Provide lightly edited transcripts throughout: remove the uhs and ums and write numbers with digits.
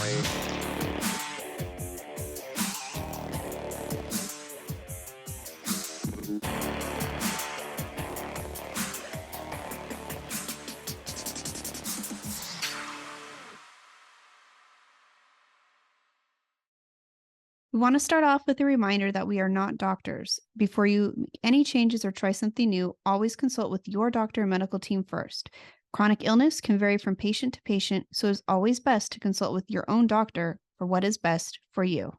We want to start off with a reminder that we are not doctors. Before you make any changes or try something new, always consult with your doctor and medical team first. Chronic illness can vary from patient to patient, so it's always best to consult with your own doctor for what is best for you.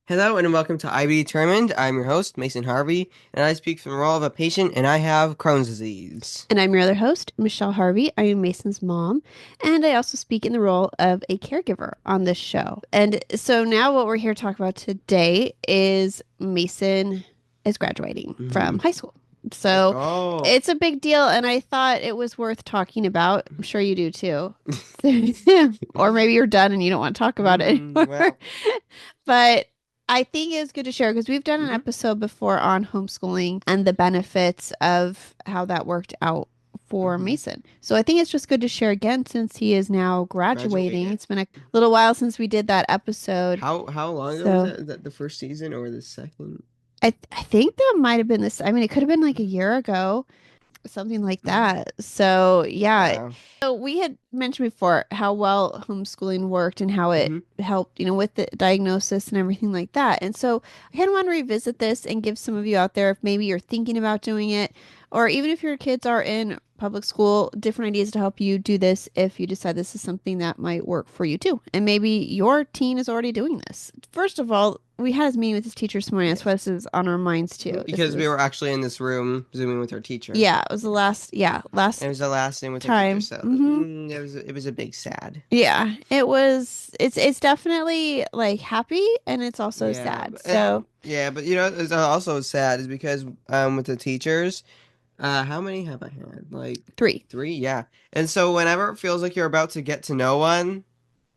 Hello and welcome to IBD Determined. I'm your host, Mason Harvey, and I speak from the role of a patient, and I have Crohn's disease. And I'm your other host, Michelle Harvey. I am Mason's mom, and I also speak in the role of a caregiver on this show. And so now what we're here to talk about today is Mason is graduating from high school. So it's a big deal, and I thought it was worth talking about. I'm sure you do too. Or maybe you're done and you don't want to talk about it anymore. Well. But I think it's good to share because we've done an episode before on homeschooling and the benefits of how that worked out for Mason. So I think it's just good to share again since he is now graduating. It's been a little while since we did that episode. How long ago was that? Is that the first season or the second? I think that might have been this. I mean, it could have been like a year ago, something like that. So yeah. Wow. So we had mentioned before how well homeschooling worked and how it helped, with the diagnosis and everything like that. And so I kind of want to revisit this and give some of you out there, if maybe you're thinking about doing it, or even if your kids are in public school, different ideas to help you do this if you decide this is something that might work for you too. And maybe your teen is already doing this. First of all, we had this meeting with this teacher this morning. That's why this is on our minds too. Because we were actually in this room Zooming with our teacher. Yeah, it was the last. It was the last thing with time. Our teacher. So it was a big sad. Yeah, it was. It's definitely like happy and it's also sad. But it's also sad is because with the teachers. How many have I had? Like three. Yeah. And so whenever it feels like you're about to get to know one,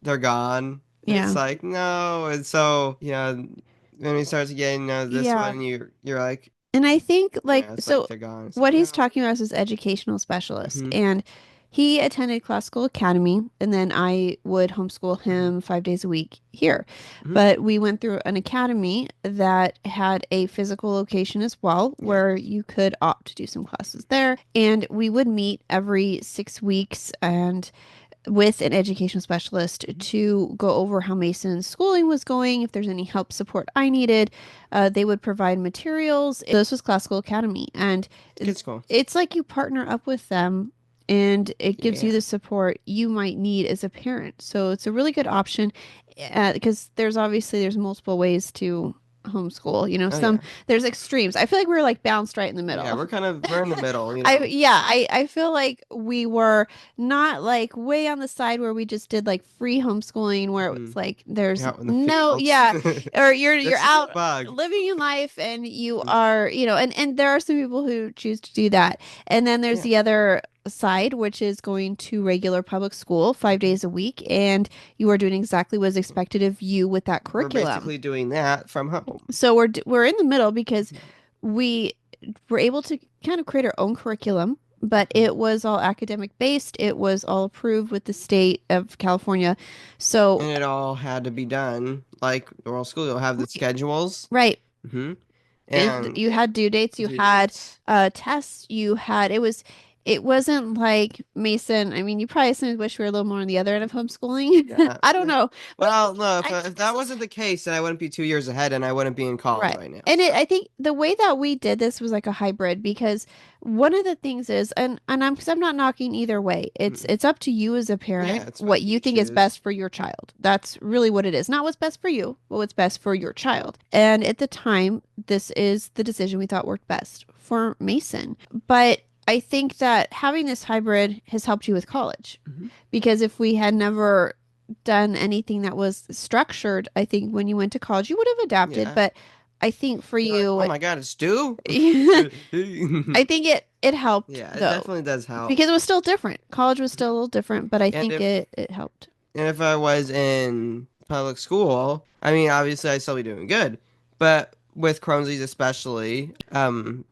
they're gone. Yeah. It's like, no. And so, when we start to get, this one, you're like. And I think so they're gone. What he's talking about is educational specialist. And he attended classical academy, and then I would homeschool him 5 days a week here. But we went through an academy that had a physical location as well, where you could opt to do some classes there. And we would meet every 6 weeks and with an educational specialist to go over how Mason's schooling was going, if there's any help support I needed. They would provide materials. This was classical academy, and it's like you partner up with them and it gives you the support you might need as a parent. So it's a really good option because there's multiple ways to homeschool. There's extremes. I feel like we're like bounced right in the middle. Yeah, we're in the middle. I feel like we were not like way on the side where we just did like free homeschooling where it was like there's or you're out living your life and you are and there are some people who choose to do that, and then there's the other side, which is going to regular public school 5 days a week, and you are doing exactly what is expected of you with that curriculum. We're basically doing that from home. So we're in the middle because we were able to kind of create our own curriculum, but it was all academic based. It was all approved with the state of California. So and it all had to be done like oral school. You'll have the schedules, right? And you had due dates. You had tests. You had it wasn't like Mason. I mean, you probably sometimes wish we were a little more on the other end of homeschooling. Yeah. I don't know. Well, no, if that wasn't the case, then I wouldn't be 2 years ahead and I wouldn't be in college right now. And I think the way that we did this was like a hybrid, because one of the things is, and I'm not knocking either way. It's up to you as a parent what you think is best for your child. That's really what it is. Not what's best for you, but what's best for your child. And at the time, this is the decision we thought worked best for Mason. But I think that having this hybrid has helped you with college, because if we had never done anything that was structured, I think when you went to college, you would have adapted. But I think for you, oh my God, it's due. I think it helped. Yeah, it definitely does help, because it was still different. College was still a little different, but I think it helped. And if I was in public school, I mean, obviously I'd still be doing good, but with Crohn's disease especially,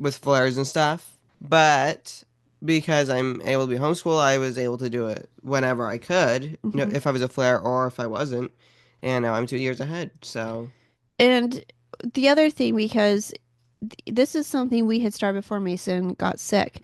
with flares and stuff. But because I'm able to be homeschooled, I was able to do it whenever I could, Mhm. if I was a flare or if I wasn't. And now I'm 2 years ahead. So, And the other thing, because this is something we had started before Mason got sick.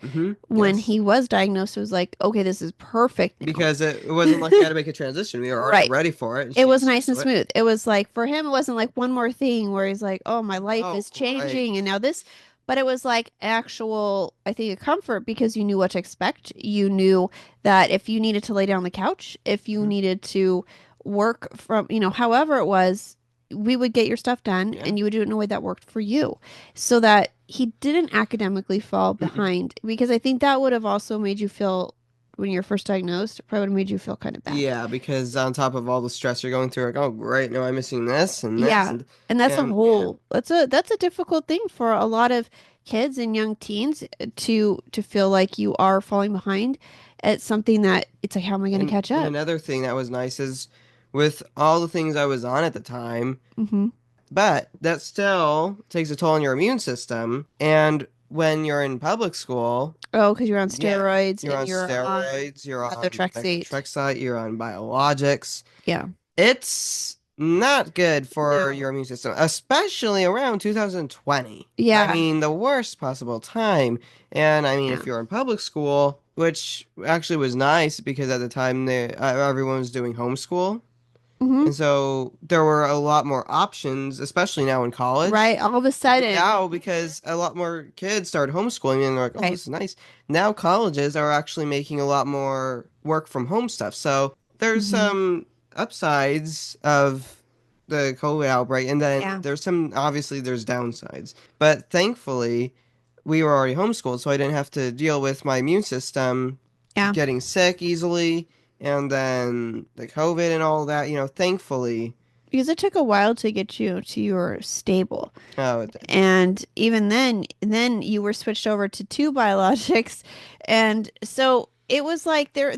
When yes. he was diagnosed, it was like, okay, this is perfect now. Because it wasn't like we had to make a transition. We were already Right. ready for it, and It she was was nice used and to it. smooth. It was like for him, it wasn't like one more thing where he's like, oh, my life Oh, is right. changing and now this, but it was like actual, I think, a comfort because you knew what to expect. You knew that if you needed to lay down on the couch, if you Mhm. needed to work from, however it was, we would get your stuff done Yeah. and you would do it in a way that worked for you so that he didn't academically fall Mm-mm. behind because I think that would have also made you feel when you're first diagnosed, it probably would have made you feel kind of bad. Yeah, because on top of all the stress you're going through, like, oh, great, now I'm missing this and this, Yeah. And that's a and yeah. whole that's a difficult thing for a lot of kids and young teens to feel like you are falling behind at something that it's like how am I going to catch And up? another thing that was nice is with all the things I was on at the time, Hmm. but that still takes a toll on your immune system. And when you're in public school, Oh, because you're on yeah, steroids you're and on you're on steroids, you're on methotrexate. methotrexate, you're on biologics. Yeah. It's not good for No. your immune system, especially around 2020. I Yeah. mean, the worst possible time. And I mean, Yeah. if you're in public school, which actually was nice because at the time everyone was doing homeschool. Hmm. And so there were a lot more options, especially now in college. Right. All of a sudden. Now, because a lot more kids started homeschooling and they're like, oh, Right. this is nice. Now colleges are actually making a lot more work from home stuff. So there's Hmm. some upsides of the COVID outbreak, and then Yeah. obviously there's downsides. But thankfully, we were already homeschooled, so I didn't have to deal with my immune system Yeah. getting sick easily, and then the COVID and all that, thankfully. Because it took a while to get you to your stable. Oh, it did. And even then you were switched over to two biologics. And so it was like Oh,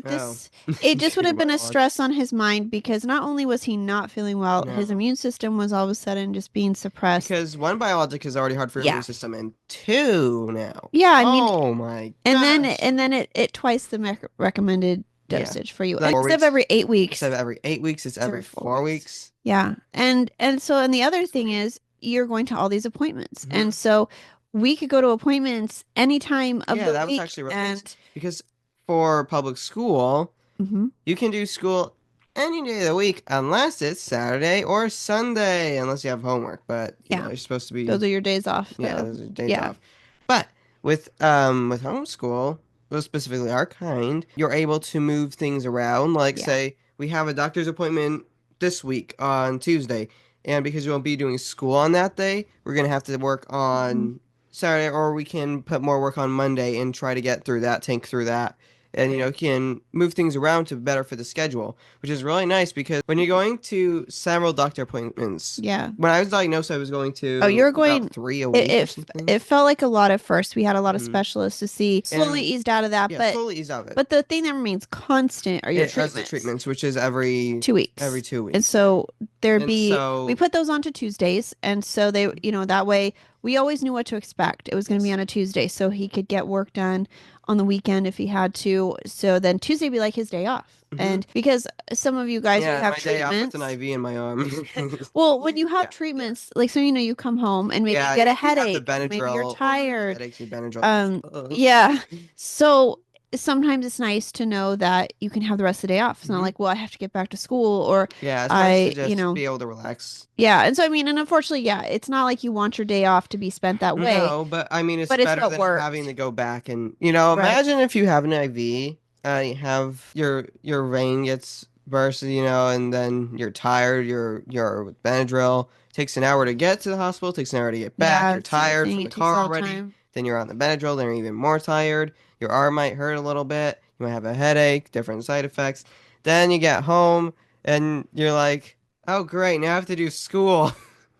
it just would two have been a stress biologics. on his mind because not only was he not feeling well, his No. immune system was all of a sudden just being suppressed. Because one biologic is already hard for your immune Yeah. system, and two now. Yeah, I mean, Oh my and then gosh. it twice the recommended Yeah. dosage for you. Like And four instead of weeks. every 8 weeks, Instead of every 8 weeks, it's it's every every four 4 weeks. weeks. Yeah. And the other thing is you're going to all these appointments. Hmm. And so we could go to appointments any time of Yeah, the that was week actually really nice. and Because for public school, mhm, you can do school any day of the week unless it's Saturday or Sunday, unless you have homework. But yeah, you're supposed to be, those are your days off yeah, though. those are days Yeah. off. But with homeschool, well, specifically our kind, you're able to move things around. Like Yeah. say we have a doctor's appointment this week on Tuesday, and because we won't be doing school on that day, we're gonna have to work Mhm. on Saturday, or we can put more work on Monday and try to get through that, tank through that. And can move things around to better for the schedule, which is really nice because when you're going to several doctor appointments, Yeah. when I was diagnosed, I was going Oh, to you're about going three a it, week or it something. it felt like a lot at first. We had a lot of Hmm. specialists to see. Slowly And eased out of that, yeah, but slowly ease out of it. but the thing that remains constant are your It has the treatments. treatments, which is every 2 weeks. 2 weeks. And so there'd And be we so, put those on to Tuesdays, and so they, that way we always knew what to expect. It was going to be yes. on a Tuesday, so he could get work done on the weekend if he had to. So then Tuesday would be like his day off. Hmm. And because some of you guys, you Yeah, have my day off with an treatments. IV in my arm. Well, when you have Yeah. treatments, like so you come home and maybe you Yeah, get a you have the headache, maybe you're Benadryl. Oh, I have tired. headaches with Benadryl. Um, Ugh. yeah. So sometimes it's nice to know that you can have the rest of the day off. It's not Hmm. like, well, I have to get back to school or Yeah, it's nice to I, just be able to relax. yeah. And so, I mean, and unfortunately, yeah, it's not like you want your day off to be spent that way, No, but I mean, it's but it's better what than having worked. to go back and, Right. imagine if you have an IV, you have your vein gets burst, and then you're tired, you're with Benadryl. Takes an hour to get to the hospital, takes an hour to get back. Yeah. You're It's the other tired thing. from the It takes a car lot of already. time. Then you're on the Benadryl, then you're even more tired. Your arm might hurt a little bit. You might have a headache, different side effects. Then you get home and you're like, "Oh, great, now I have to do school."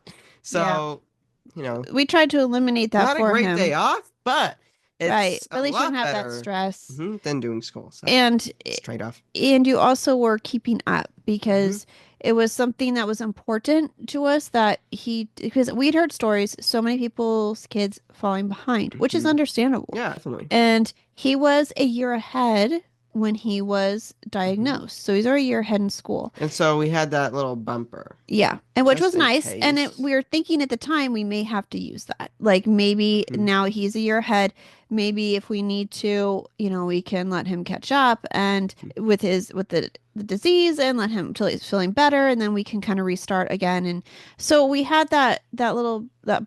Yeah. So, you know, We tried to eliminate that not a for great day him. off, but Right. it's But a at least you lot don't have that better stress. than doing school. So And it's a trade-off. and you also were keeping up Hmm. because it was something that was important to us that because we'd heard stories, so many people's kids falling behind, which is understandable. Yeah, definitely. And he was a year ahead when he was diagnosed. So he's already a year ahead in school. And so we had that little bumper. Yeah. And which Just was in nice. And case. we were thinking at the time we may have to use that. Like maybe now he's a year ahead. Maybe if we need to, we can let him catch up and with the disease and let him till he's feeling better, and then we can kind of restart again. And so we had that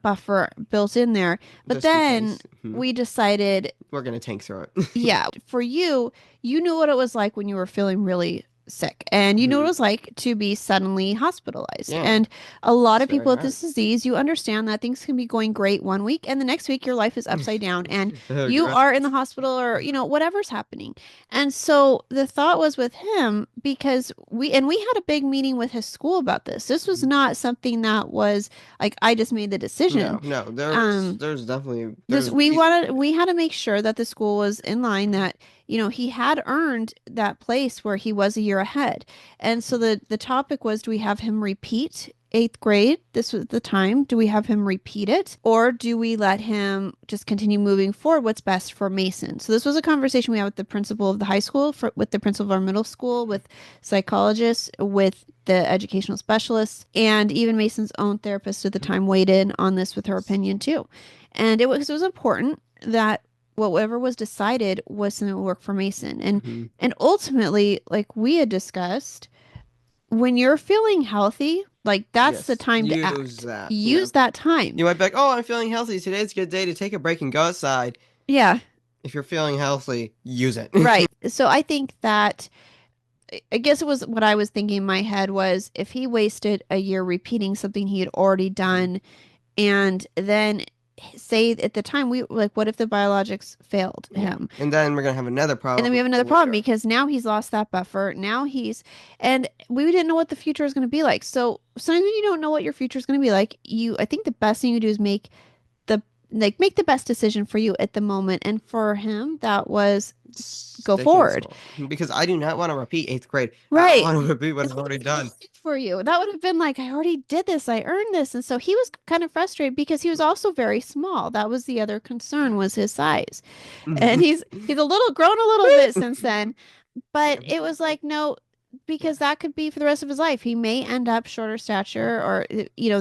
buffer built in there. But Just in then case. we decided We're gonna tank through it. yeah, for you, you knew what it was like when you were feeling really sick, and you knew what it was like to be suddenly hospitalized. Yeah. And a lot of It's very people with hard. this disease, you understand that things can be going great one week, and the next week your life is upside down, and you are in the hospital, or whatever's happening. And so the thought was with him, because we had a big meeting with his school about this. This was not something that was like I just made the decision. No, there's definitely We had to make sure that the school was in line, that he had earned that place where he was a year ahead. And so the topic was, do we have him repeat 8th grade? This was the time. Do we have him repeat it, or do we let him just continue moving forward? What's best for Mason? So this was a conversation we had with the principal of the high school, with the principal of our middle school, with psychologists, with the educational specialists, and even Mason's own therapist at the time weighed in on this with her opinion too. And it was important that whatever was decided was something that would work for Mason. And ultimately, like we had discussed, when you're feeling healthy, like that's the time to act. Use that time. You might be like, oh, I'm feeling healthy. Today's a good day to take a break and go outside. Yeah. If you're feeling healthy, use it. Right. So I think that, I guess it was what I was thinking in my head was, if he wasted a year repeating something he had already done, and then say at the time, we like, what if the biologics failed him? And then we're gonna have another problem. And then we have another problem because now he's lost that buffer. Now and we didn't know what the future is going to be like. So sometimes when you don't know what your future is going to be like, I think the best thing you do is make the best decision for you at the moment. And for him, that was go forward. Because I do not want to repeat 8th grade. Right. I want to repeat what I've already done. For you, that would have been like, I already did this. I earned this. And so he was kind of frustrated because he was also very small. That was the other concern, was his size. And he's grown a little bit since then. But it was like, no, because that could be for the rest of his life. He may end up shorter stature, or,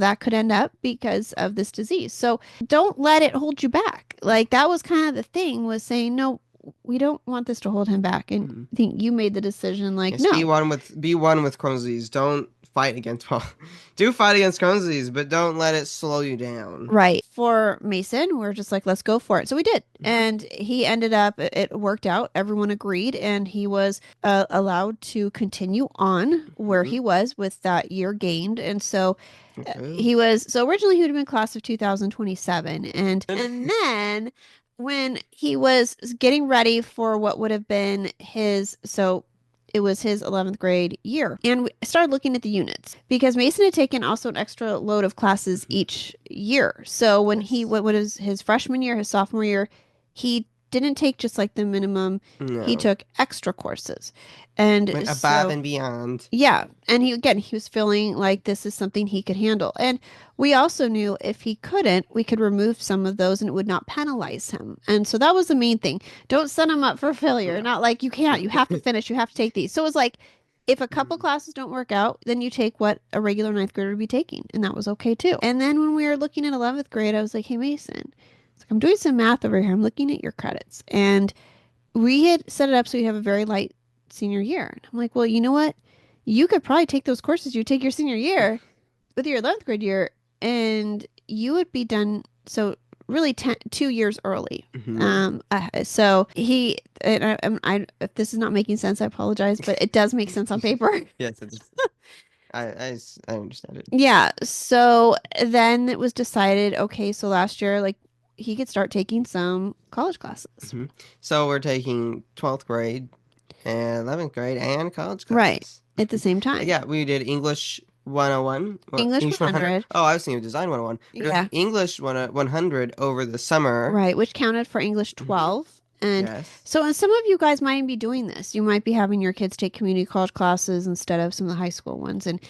that could end up because of this disease. So don't let it hold you back. Like that was kind of the thing, was saying, no, we don't want this to hold him back. And I think you made the decision, like, yes, no. Be one with Crohn's disease. Don't fight against, do fight against Crohn's disease, but don't let it slow you down. Right. For Mason, we're just like, let's go for it. So we did. And he ended up, it worked out. Everyone agreed. And he was allowed to continue on where he was with that year gained. And so originally he would have been class of 2027. And then when he was getting ready for what would have been it was his 11th grade year. And we started looking at the units, because Mason had taken also an extra load of classes each year. So when what was his freshman year, his sophomore year, he didn't take just like the minimum. No. He took extra courses. And went above and beyond. Yeah. And he was feeling like this is something he could handle. And we also knew if he couldn't, we could remove some of those and it would not penalize him. And so that was the main thing. Don't set him up for failure. Yeah. Not like, you can't, you have to finish, you have to take these. So it was like, if a couple classes don't work out, then you take what a regular 9th grader would be taking. And that was okay too. And then when we were looking at 11th grade, I was like, hey, Mason, I'm doing some math over here. I'm looking at your credits. And we had set it up so you have a very light senior year. And I'm like, well, you know what? You could probably take those courses you take your senior year with your 11th grade year, and you would be done. So really 2 years early. So he, if this is not making sense, I apologize, but it does make sense on paper. Yes, it is. I understand it. Yeah. So then it was decided, okay, so last year, like, he could start taking some college classes. So we're taking 12th grade and 11th grade and college classes. Right. At the same time. Yeah, we did English 101. English 100. Oh, I was thinking of Design 101. Yeah. English 100 over the summer. Right, which counted for English 12. And Yes. so and some of you guys might be doing this. You might be having your kids take community college classes instead of some of the high school ones. And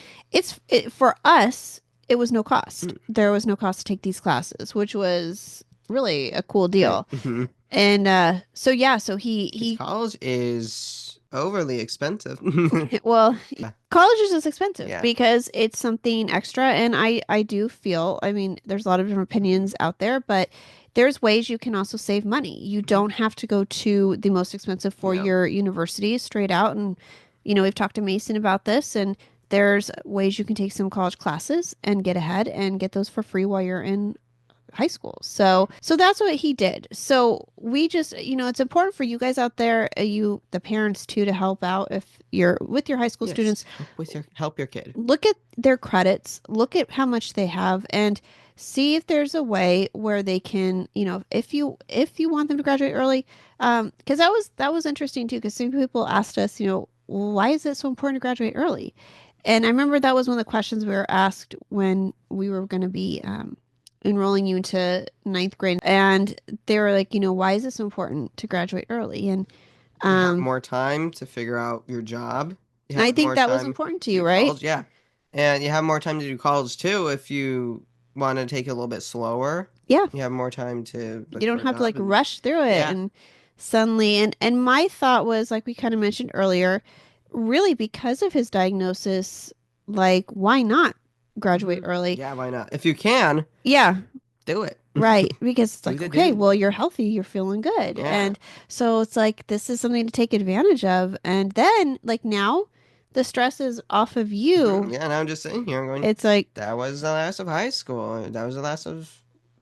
for us, it was no cost. There was no cost to take these classes, which was really a cool Great. deal. And so yeah, so he College is overly expensive. well, Yeah. college is just expensive Yeah. because it's something extra. And I do feel, I mean, there's a lot of different opinions out there, but there's ways you can also save money. You don't have to go to the most expensive No. four-year university straight out. And, we've talked to Mason about this, and there's ways you can take some college classes and get ahead and get those for free while you're in high school. So that's what he did. So we just, it's important for you guys out there, the parents too, to help out if you're with your high school Yes. students. Help your kid. Look at their credits, look at how much they have, and see if there's a way where they can, if you want them to graduate early, because that was interesting too, because some people asked us, why is it so important to graduate early? And I remember that was one of the questions we were asked when we were going to be enrolling you into ninth grade. And they were like, why is it so important to graduate early? And You have more time to figure out your job. You I have think more that was time important to to you, do right? college, yeah. And you have more time to do college too if you want to take it a little bit slower. Yeah. You have more time to look You don't for a have to like job and- rush through it Yeah. and suddenly and my thought was, like we kind of mentioned earlier, really because of his diagnosis, like why not graduate early? Yeah, why not? If you can, Yeah, do it. right. Because it's Do like, the okay, do. well, you're healthy, you're feeling good. Yeah. And so it's like, this is something to take advantage of. And then, like, now the stress is off of you. Yeah, and I'm just sitting here going, It's like, that was the last of high school. That was the last of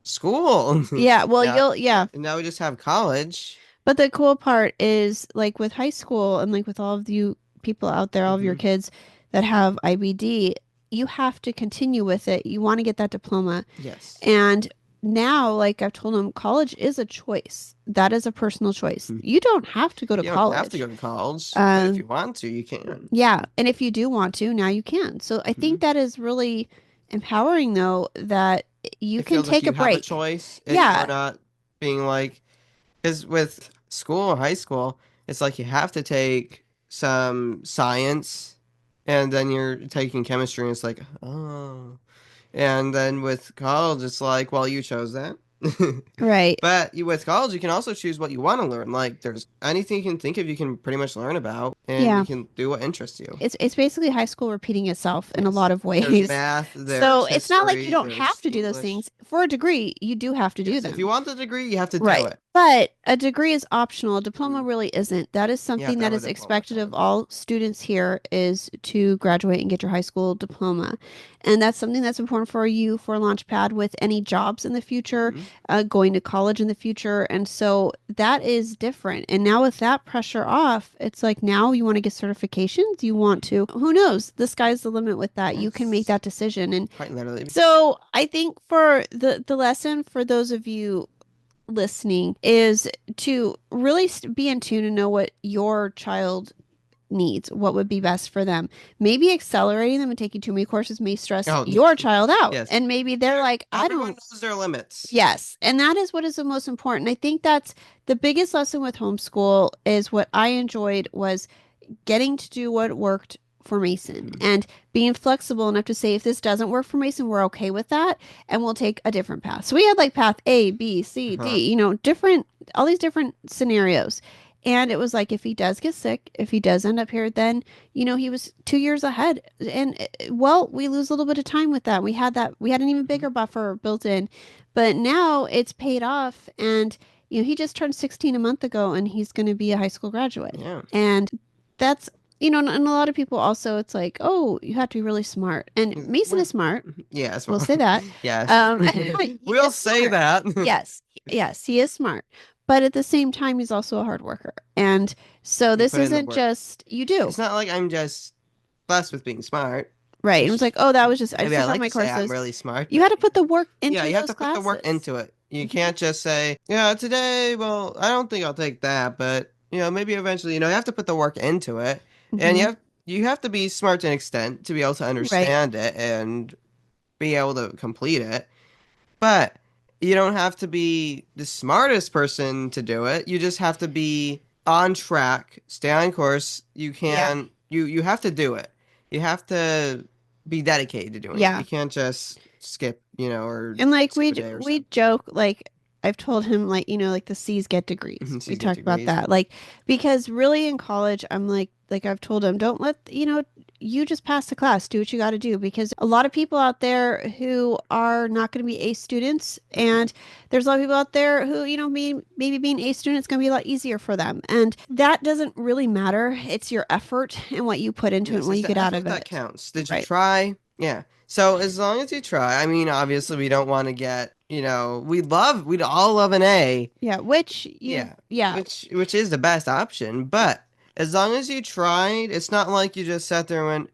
school. yeah, well, Now- yeah. And now we just have college. But the cool part is, like, with high school and, like, with all of you people out there, all of your kids that have IBD, you have to continue with it. You want to get that diploma. Yes. And now, like I've told them, college is a choice. That is a personal choice. You don't have to go to You college. don't have to go to college. But if you want to, you can. Yeah. And if you do want to, now you can. So I think that is really empowering, though, that you It can feels take like you a break. have a choice. And Yeah. you're not being like, because with school, high school, it's like you have to take some science and then you're taking chemistry and it's like, oh. And then with college, it's like, well, you chose that. Right. But with college, you can also choose what you want to learn. Like, there's anything you can think of, you can pretty much learn about, and Yeah. you can do what interests you. It's basically high school repeating itself in a Yes. lot of ways. There's math, there's So it's not like you history, don't there's have to do those English. things. For a degree, you do have to do Yes, them. if you want the degree, you have to do Right. it. But a degree is optional. A diploma really isn't. That is to something that have a is diploma, expected of probably. all students here, is to graduate and get your high school diploma. And that's something that's important for you for Launchpad with any jobs in the future, going to college in the future. And so that is different. And now with that pressure off, it's like now you want to get certifications. You want to, who knows? The sky's the limit with that. You can make that decision. And Quite literally. so I think for the lesson for those of you listening is to really be in tune and know what your child needs, what would be best for them. Maybe accelerating them and taking too many courses may stress your child out. Yes. And maybe they're like, Everyone knows their limits. Yes. And that is what is the most important. I think that's the biggest lesson with homeschool is what I enjoyed was getting to do what worked for Mason and being flexible enough to say, if this doesn't work for Mason, we're okay with that. And we'll take a different path. So we had like path A, B, C, D, all these different scenarios. And it was like, if he does get sick, if he does end up here, then, he was 2 years ahead. And well, we lose a little bit of time with that. We had an even bigger buffer built in, but now it's paid off. And, he just turned 16 a month ago and he's going to be a high school graduate. Yeah. And that's, and a lot of people also, it's like, oh, you have to be really smart. And Mason is smart. Yes. We'll say that. Yes. He We'll is say smart. that. Yes, he is smart. But at the same time, he's also a hard worker. And so this put in the isn't work. just, you do. It's not like I'm just blessed with being smart. Right. It was like, oh, that was just, I Maybe just I took like my to say courses. I'm really smart. You had to put the work into Yeah, you have to put the work classes. into it. You can't just say, yeah, today, well, I don't think I'll take that, but, maybe eventually, you have to put the work into it. And you have to be smart to an extent to be able to understand it and be able to complete it. But you don't have to be the smartest person to do it. You just have to be on track, stay on course. You Yeah. can you have to do it. You have to be dedicated to doing it. Yeah. You can't just skip, or And like skip a day or we something. joke, like I've told him, like, like the C's get degrees. So We you get talked about degrees. that. Like, because really in college, I'm like I've told him, don't let, you just pass the class, do what you got to do, because a lot of people out there who are not going to be A students, and there's a lot of people out there who, maybe being A student is going to be a lot easier for them. And that doesn't really matter. It's your effort and what you put into it and Yes, what it's you the get out effort of that it. counts. Did you Right. try? Yeah. So as long as you try, I mean, obviously we don't want to get, we'd all love an A. Yeah. Yeah. Which is the best option, but as long as you tried, it's not like you just sat there and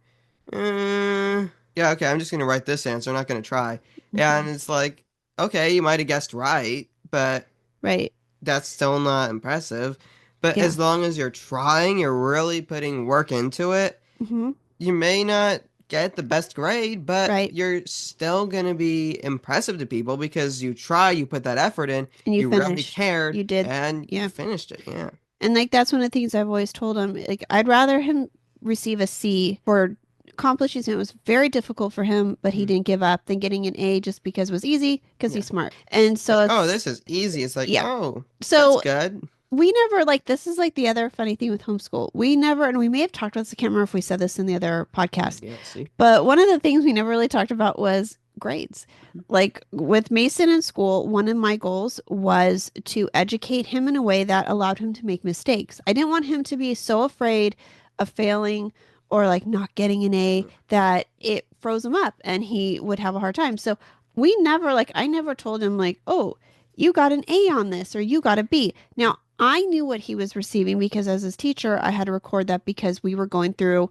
went, yeah, okay, I'm just gonna write this answer, I'm not gonna try. And it's like, okay, you might have guessed right, but Right. that's still not impressive. But Yeah. as long as you're trying, you're really putting work into it, Mm-hmm. you may not get the best grade, but Right. you're still going to be impressive to people because you try, you put that effort in, And you you really finished. cared, You did. and you Yeah. finished it. Yeah. And like that's one of the things I've always told him. Like I'd rather him receive a C for accomplishing something that was very difficult for him, but he Mhm. didn't give up, than getting an A just because it was easy because Yeah. he's smart. And Like, so oh, it's this is easy. It's like, yeah. oh, that's So good. we never, like, this is like the other funny thing with homeschool. We never, and we may have talked about this, I can't remember if we said this in the other podcast, Yeah, see. but one of the things we never really talked about was grades. Like with Mason in school, one of my goals was to educate him in a way that allowed him to make mistakes. I didn't want him to be so afraid of failing or like not getting an A that it froze him up and he would have a hard time. So we never, like, I never told him, like, oh, you got an A on this or you got a B. Now, I knew what he was receiving because as his teacher, I had to record that because we were going through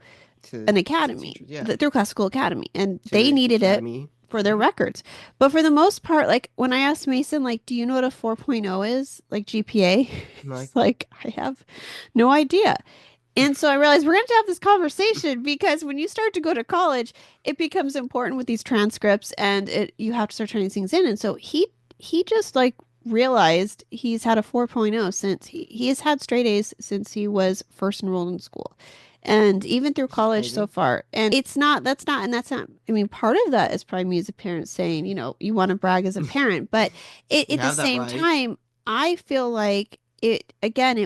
an To academy, teachers, yeah. through classical academy, and To they the needed it academy. for their records. But for the most part, like when I asked Mason, like, do you know what a 4.0 is? Like GPA? I'm like, He's like, I have no idea. And so I realized we're going to have this conversation because when you start to go to college, it becomes important with these transcripts and you have to start turning these things in. And so he just like realized he's had a 4.0 since he has had straight A's since he was first enrolled in school. And even through this is college so amazing. far. And that's not, I mean, part of that is probably me as a parent saying, you want to brag as a parent, but You at the have that same right. time, I feel like it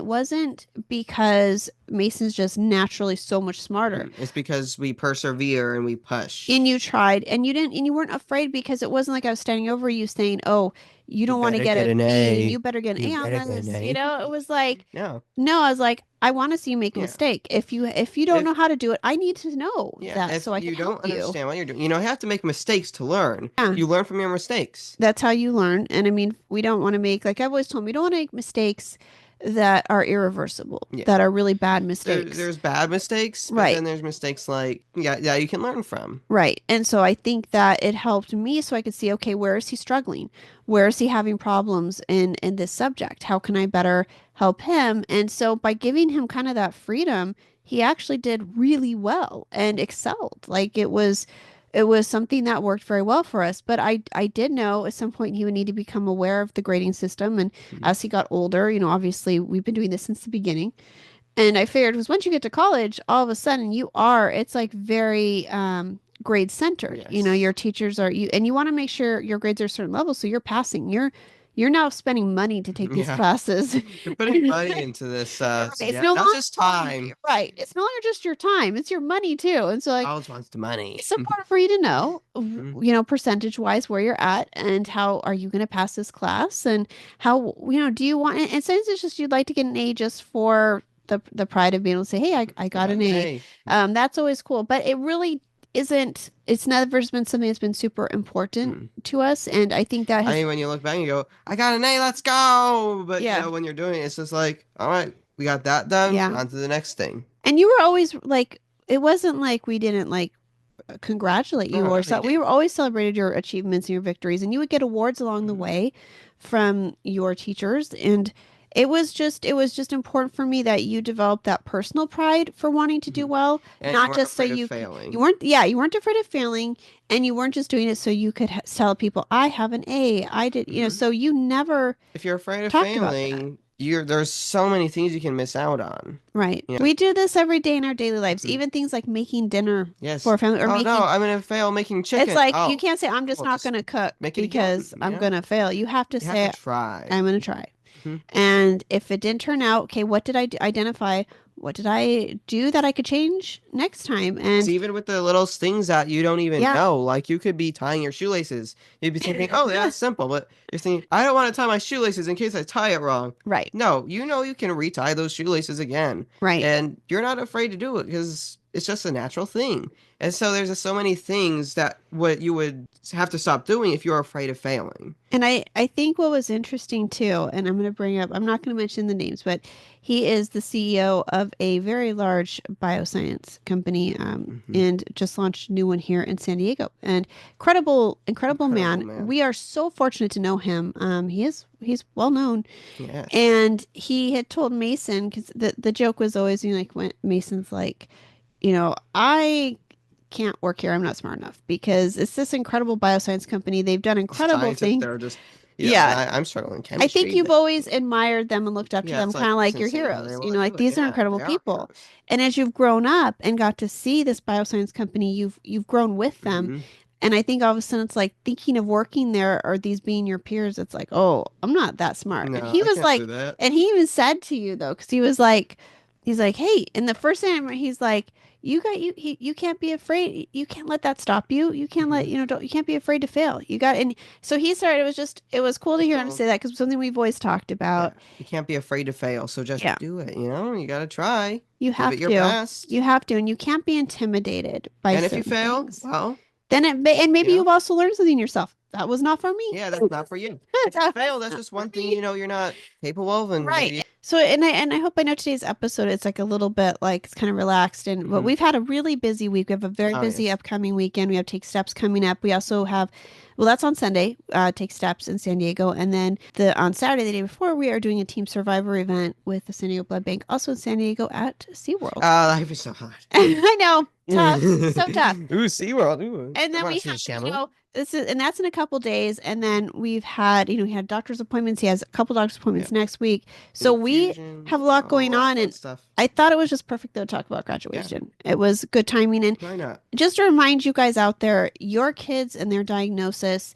wasn't because Mason's just naturally so much smarter. It's because we persevere and we push. And you tried and you didn't, and you weren't afraid because it wasn't like I was standing over you saying, oh, you You don't want to better get get a an B and A. you better get an You A on better get an this. A. It was like, No. no, I was like, I want to see you make a Yeah. mistake. If you don't If know how to do it, I need to know Yeah, that if so I can you don't help you. understand what you're doing, you have to make mistakes to learn. Yeah. You learn from your mistakes. That's how you learn. And I mean, we don't want to make, like I've always told them, we don't want to make mistakes that are irreversible, Yeah. that are really bad mistakes. There's bad mistakes, but Right. then there's mistakes like, yeah, you can learn from. Right. And so I think that it helped me so I could see, okay, where is he struggling? Where is he having problems in this subject? How can I better help him? And so by giving him kind of that freedom, he actually did really well and excelled. Like it was something that worked very well for us. But I did know at some point he would need to become aware of the grading system. And Mhm. as he got older, obviously we've been doing this since the beginning. And I figured was once you get to college, all of a sudden it's like very grade centered. Yes. Your teachers are you and you want to make sure your grades are a certain level so you're passing. You're now spending money to take these Yeah. classes. You're putting money into this, Right. It's yeah, no not longer just time. right. It's no longer just your time, it's your money too. And so like College wants the money. it's important for you to know, Mhm. percentage wise where you're at and how are you going to pass this class and how, do you want, and since it's just you'd like to get an A just for the pride of being able to say, hey, I got an A. A. That's always cool. But it really isn't, it's never been something that's been super important Mm. to us. And I think that I has, mean, when you look back and you go, I got an A, let's go. But, yeah, when you're doing it, it's just like, all right, we got that done. yeah. On to the next thing. And you were always like, it wasn't like we didn't like congratulate you Oh, or no, so. you We were always celebrated your achievements and your victories, and you would get awards along the Mhm. way from your teachers. And It was just important for me that you develop that personal pride for wanting to do well, And you not weren't just so afraid of you failing. you weren't afraid of failing, and you weren't just doing it so you could tell people I have an A, I did, so you never If you're afraid of talked about that. failing, there's so many things you can miss out on. Right. You know? We do this every day in our daily lives, even things like making dinner for Yes. a family or Oh no, making I'm gonna fail making it's chicken. like you Oh, can't say I'm just well, not just going to cook make it again. because I'm going to fail. You have to You have to say try. I'm going to try. Hmm. And if it didn't turn out, okay, what did I identify? What did I do that I could change next time? It's And even with the little things that you don't even yeah, know. Like you could be tying your shoelaces. You'd be thinking, "Oh, yeah, that's simple," but you're thinking, "I don't want to tie my shoelaces in case I tie it wrong." right, No, you can retie those shoelaces again, right. and you're not afraid to do it because it's just a natural thing. And so there's just so many things that what you would have to stop doing if you're afraid of failing. And I think what was interesting too, and I'm going to bring up, I'm not going to mention the names, but he is the CEO of a very large bioscience company, Hmm. and just launched a new one here in San Diego. And incredible Incredible man. man. We are so fortunate to know him. He's well known. Yes. And he had told Mason, because the joke was always, like when Mason's like, I can't work here. I'm not smart enough because it's this incredible bioscience company. They've done incredible Scientists, things. they're just, Yeah. I'm struggling in I think chemistry. you've always admired them and looked up to Yeah, them it's like kind of it's like your insane how they're heroes. able to Like do it. these are Yeah, incredible they are people. heroes. And as you've grown up and got to see this bioscience company, you've grown with them. Hmm. And I think all of a sudden it's like thinking of working there or these being your peers, it's like, oh, I'm not that smart. And No, he I was can't do like, that. and he even said to you though, because he was like, he's like, hey, and the first time he's like, you can't be afraid. You can't let that stop you. You can't Hmm. let, don't, you can't be afraid to fail. You got, and so he started, it was cool to hear him So, say that because something we've always talked yeah, about. you can't be afraid to fail, so just Yeah, do it, you gotta try. you Give it have your to. best. You have to, and you can't be intimidated by And if you certain fail, things. well, Then and you maybe know, you've also learned something yourself. That was not for me. yeah, that's not for you. If you fail, that's just one thing you're not capable of, and Right. maybe. So and I hope I know today's episode it's like a little bit like it's kind of relaxed and but Hmm. we've had a really busy week. We have a very Oh busy yes. upcoming weekend. We have Take Steps coming up. We also have that's on Sunday, Take Steps in San Diego. And then on Saturday, the day before, we are doing a Team Survivor event with the San Diego Blood Bank, also in San Diego at SeaWorld. Life is so hard. I know, tough, so tough. Ooh, SeaWorld. Ooh, And I then want we to see have, the Shamu. and that's in a couple days. And then we've had, we had doctor's appointments. He has a couple doctor's Yeah, appointments next week. So we have a infusions, lot a going lot of on. fun And stuff. I thought it was just perfect though to talk about Yeah, graduation. It was good timing. And why not? just to remind you guys out there, your kids and their diagnosis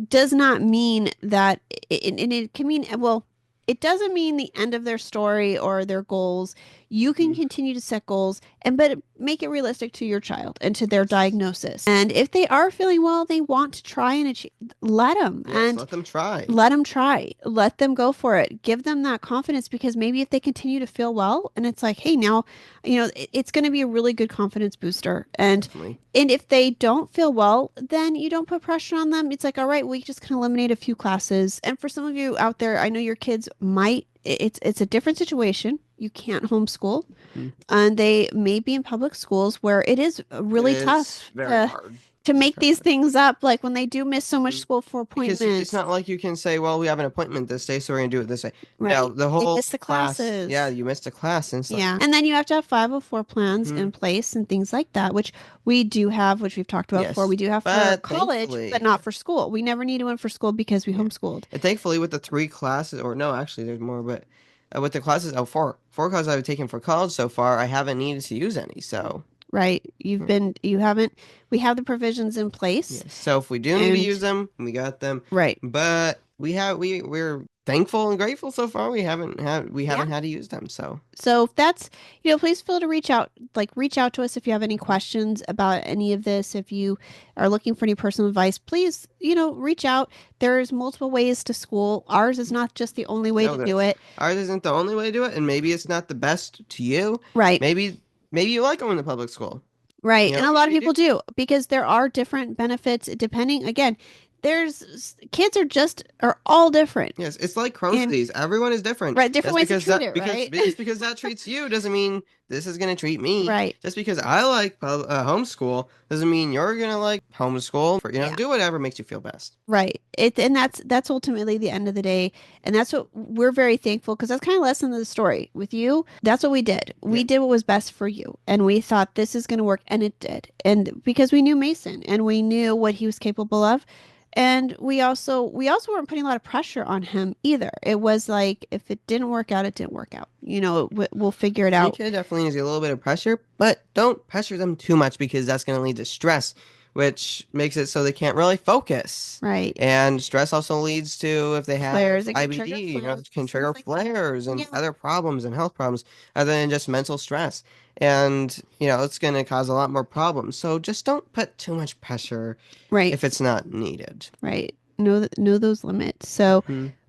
does not mean that, and it can mean, well, it doesn't mean the end of their story or their goals. You can Mhm. continue to set goals but make it realistic to your child and to their Yes. diagnosis. And if they are feeling well, they want to try and achieve, let them. Yes, And let them try. let them try. Let them go for it. Give them that confidence because maybe if they continue to feel well and it's like, hey, now, it's going to be a really good confidence booster. Definitely. And if they don't feel well, then you don't put pressure on them. It's like, all right, we just can eliminate a few classes. And for some of you out there, I know your kids might it's a different situation. You can't homeschool Mhm. and they may be in public schools where it is really It's tough very hard. to It's make very these hard. things up like when they do miss so much Mhm. school for Because it's appointments. not like you can say, well, we have an appointment this day, so we're gonna do it this way. No, Right. the They whole miss the class, yeah, classes. you missed a class, and it's like, Yeah. And then you have to have 504 plans hmm in place and things like that, which we do have, which we've talked about before. yes. We do have for But college, but thankfully, not for school. We never needed one for school because we yeah, homeschooled. and thankfully with the three classes, or no, actually there's more, but with the classes, four classes I've taken for college so far, I haven't needed to use any. So, Right. hmm, You haven't, we have the provisions in place. yes. So if we do need to And use them, we got them. right. But we're thankful and grateful so far. We Yeah. haven't had to use them. So. So if that's, please feel to reach out to us if you have any questions about any of this. If you are looking for any personal advice, please, reach out. There's multiple ways to school. Ours is not just the only way No, to do it. ours isn't the only way to do it, and maybe it's not the best to you. Right. Maybe you like going to public school. Right. And a lot of Maybe you people do because there are different benefits depending, again, kids are all different. Yes, it's like Crohn's disease. Everyone is different. Right, different ways to treat it, right? Just because that treats you doesn't mean this is going to treat me. Right. Just because I like homeschool doesn't mean you're going to like homeschool. Do whatever makes you feel best. Right. And that's ultimately the end of the day. And that's what we're very thankful, because that's kind of lesson of the story with you. That's what we did. We did what was best for you. And we thought this is going to work. And it did. And because we knew Mason and we knew what he was capable of. And we also weren't putting a lot of pressure on him either. It was like, if it didn't work out, it didn't work out. We'll figure it out. Your kid definitely needs a little bit of pressure, but don't pressure them too much, because that's going to lead to stress, which makes it so they can't really focus. Right. And stress also leads to, if they have Flares, IBD, it can trigger flares and other problems and health problems other than just mental stress. And, it's going to cause a lot more problems. So just don't put too much pressure if it's not needed. Right. Know those limits. So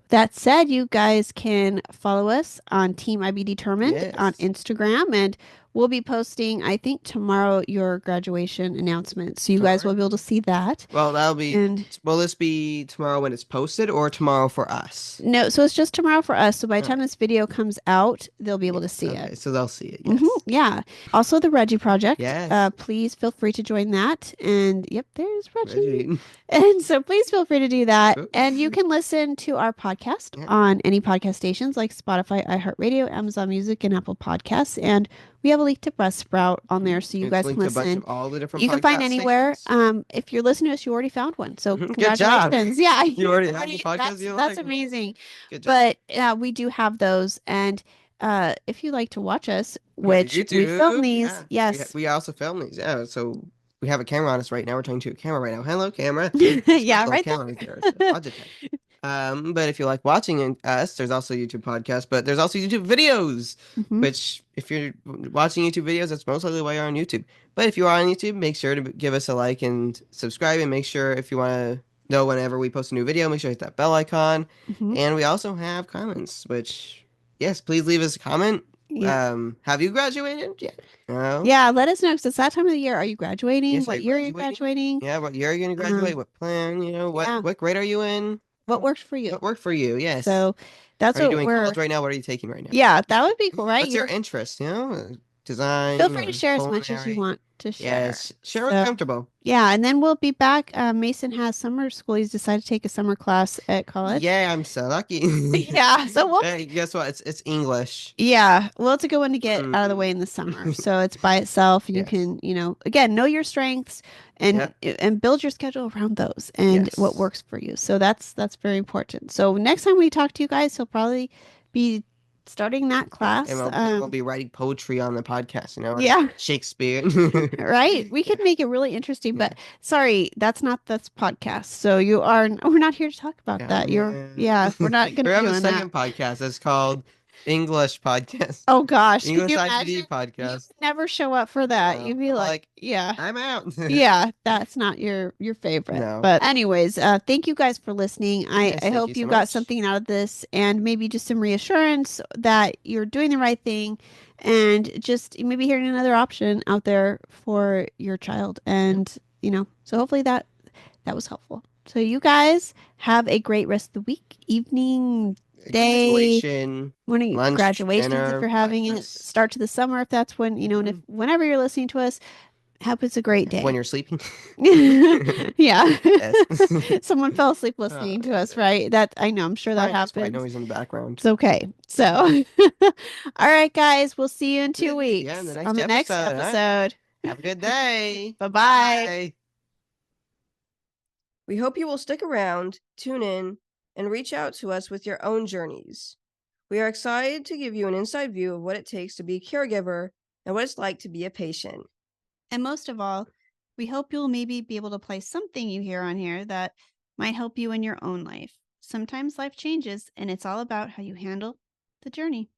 that said, you guys can follow us on Team IB Determined on Instagram, and we'll be posting, I think, tomorrow your graduation announcement. So you guys will be able to see that. Well, will this be tomorrow when it's posted, or tomorrow for us? No, so it's just tomorrow for us. So by the time this video comes out, they'll be able to see it. So they'll see it. Yes. Yeah. Also the Reggie Project. Yes. Please feel free to join that. And yep, there's Reggie. And so please feel free to do that. And you can listen to our podcast on any podcast stations like Spotify, iHeartRadio, Amazon Music, and Apple Podcasts. And we have a link to Buzzsprout on there, so you guys can listen. To a bunch of all the different you can find anywhere. Stations. If you're listening to us, you already found one. So good job. Yeah, you already have the podcast. That's amazing. Good job. But we do have those, and if you like to watch us, which we film these, yes, we also film these. Yeah, so we have a camera on us right now. We're talking to a camera right now. Hello, camera. Yeah, right. Camera right there. So but if you like watching us, there's also YouTube podcasts, but there's also YouTube videos, which if you're watching YouTube videos, that's most likely why you're on YouTube. But if you are on YouTube, make sure to give us a like and subscribe, and make sure, if you want to know whenever we post a new video, make sure to hit that bell icon. And we also have comments, which, yes, please leave us a comment. Yeah. Have you graduated yet? No? Yeah, let us know, because it's that time of the year. Are you graduating? Yes, what year are you graduating? Yeah, what year are you going to graduate? What plan? What grade are you in? What works for you? What worked for you? Yes. So that's what we're doing college right now. What are you taking right now? Yeah, that would be cool, right? What's your interest? Design. Feel free to share as much as you want to share. Yes, share what's comfortable. Yeah, and then we'll be back. Mason has summer school. He's decided to take a summer class at college. Yeah, I'm so lucky. Yeah, so hey, guess what? It's English. Yeah, well, it's a good one to get out of the way in the summer. So it's by itself, and you can, again, know your strengths and build your schedule around those and what works for you. So that's very important. So next time we talk to you guys, he'll probably be starting that class. And we'll be writing poetry on the podcast, like Shakespeare. Right? We could make it really interesting, but sorry, that's not this podcast. So we're not here to talk about that. We're not going to We have a second podcast that's called English Podcast. Oh gosh. English IBD Podcast. You'd never show up for that. You'd be like, yeah, I'm out. Yeah, that's not your favorite. No. But anyways, thank you guys for listening. I hope you got something out of this, and maybe just some reassurance that you're doing the right thing, and just maybe hearing another option out there for your child. And so hopefully that was helpful. So you guys have a great rest of the week, evening, day, morning, lunch, graduations, dinner, if you're having it, start to the summer if that's when, and if whenever you're listening to us, hope it's a great day. When you're sleeping. Yeah. Someone fell asleep listening to us, right? That I know, I'm sure that happens. I know he's in the background. It's okay. So all right, guys, we'll see you in 2 weeks on the next episode. Have a good day. Bye-bye. We hope you will stick around, tune in, and reach out to us with your own journeys. We are excited to give you an inside view of what it takes to be a caregiver and what it's like to be a patient. And most of all, we hope you'll maybe be able to apply something you hear on here that might help you in your own life. Sometimes life changes, and it's all about how you handle the journey.